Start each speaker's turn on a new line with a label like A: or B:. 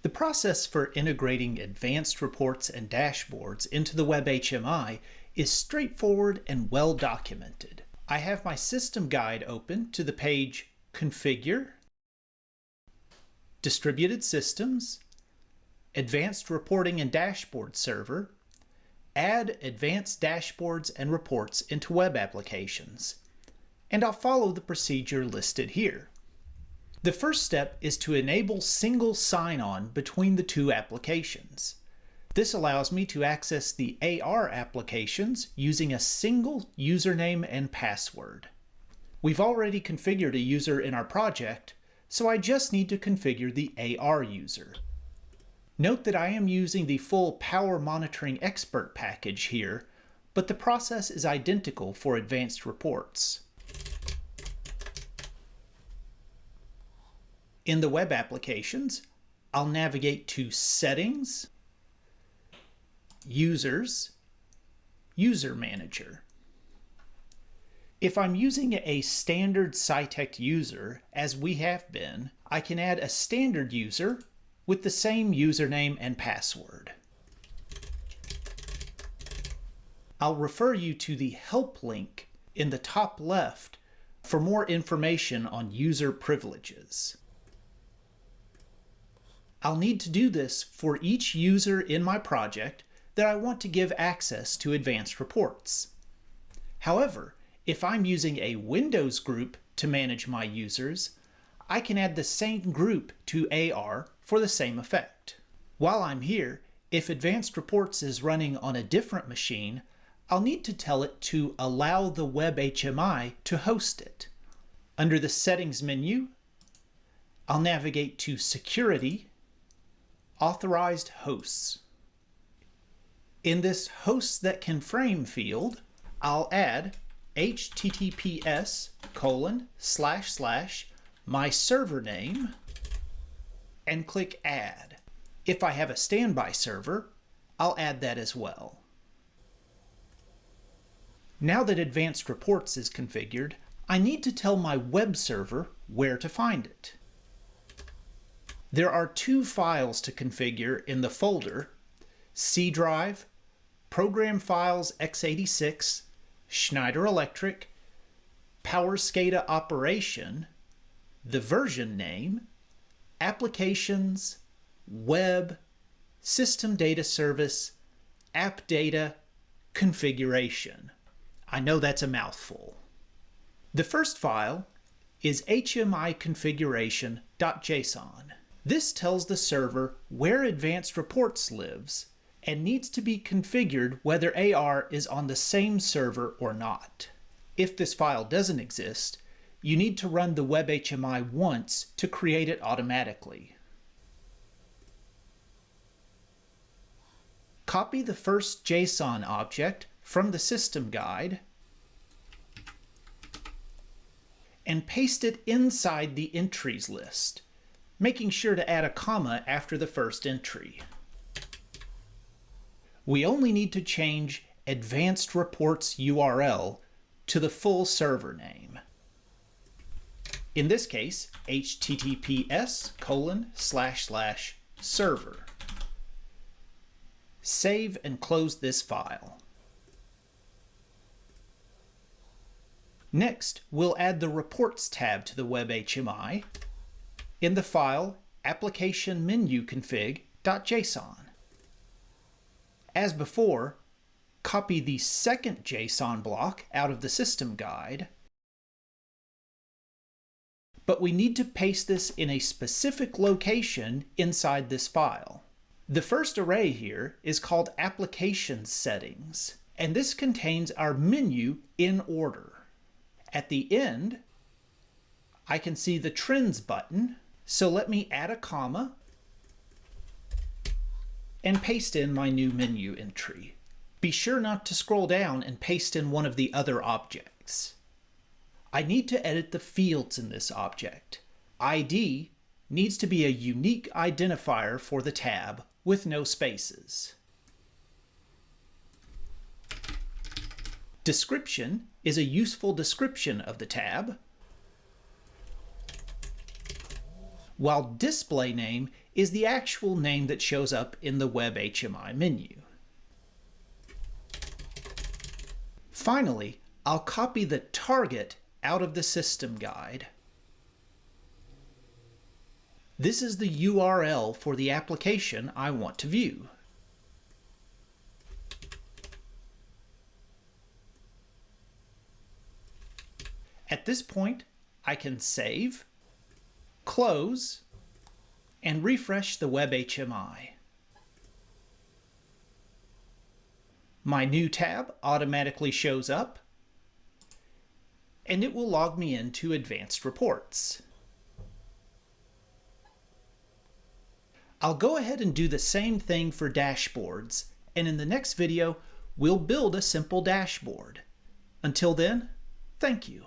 A: The process for integrating advanced reports and dashboards into the Web HMI is straightforward and well documented. I have my system guide open to the page Configure, Distributed Systems, Advanced Reporting and Dashboard Server, Add Advanced Dashboards and Reports into Web Applications, and I'll follow the procedure listed here. The first step is to enable single sign-on between the two applications. This allows me to access the AR applications using a single username and password. We've already configured a user in our project, so I just need to configure the AR user. Note that I am using the full Power Monitoring Expert package here, but the process is identical for advanced reports. In the web applications, I'll navigate to Settings, Users, User Manager. If I'm using a standard Cytect user, as we have been, I can add a standard user with the same username and password. I'll refer you to the Help link in the top left for more information on user privileges. I'll need to do this for each user in my project that I want to give access to advanced reports. However, if I'm using a Windows group to manage my users, I can add the same group to AR for the same effect. While I'm here, if Advanced Reports is running on a different machine, I'll need to tell it to allow the Web HMI to host it. Under the Settings menu, I'll navigate to Security, Authorized Hosts. In this Hosts That Can Frame field, I'll add https:// server name and click Add. If I have a standby server, I'll add that as well. Now that Advanced Reports is configured, I need to tell my web server where to find it. There are two files to configure in the folder: C drive, Program Files x86, Schneider Electric, PowerSCADA Operation, the version name, Applications, Web, System Data Service, App Data, Configuration. I know that's a mouthful. The first file is hmiconfiguration.json. This tells the server where Advanced Reports lives and needs to be configured whether AR is on the same server or not. If this file doesn't exist, you need to run the Web HMI once to create it automatically. Copy the first JSON object from the system guide and paste it inside the entries list, making sure to add a comma after the first entry. We only need to change Advanced Reports URL to the full server name. In this case, https://server. Save and close this file. Next, we'll add the Reports tab to the Web HMI in the file application-menu-config.json. As before, copy the second JSON block out of the system guide, but we need to paste this in a specific location inside this file. The first array here is called Application Settings, and this contains our menu in order. At the end, I can see the Trends button, so let me add a comma and paste in my new menu entry. Be sure not to scroll down and paste in one of the other objects. I need to edit the fields in this object. ID needs to be a unique identifier for the tab with no spaces. Description is a useful description of the tab, while display name is the actual name that shows up in the Web HMI menu. Finally, I'll copy the target out of the system guide. This is the URL for the application I want to view. At this point, I can save, close, and refresh the Web HMI. My new tab automatically shows up, and it will log me into Advanced Reports. I'll go ahead and do the same thing for dashboards, and in the next video, we'll build a simple dashboard. Until then, thank you.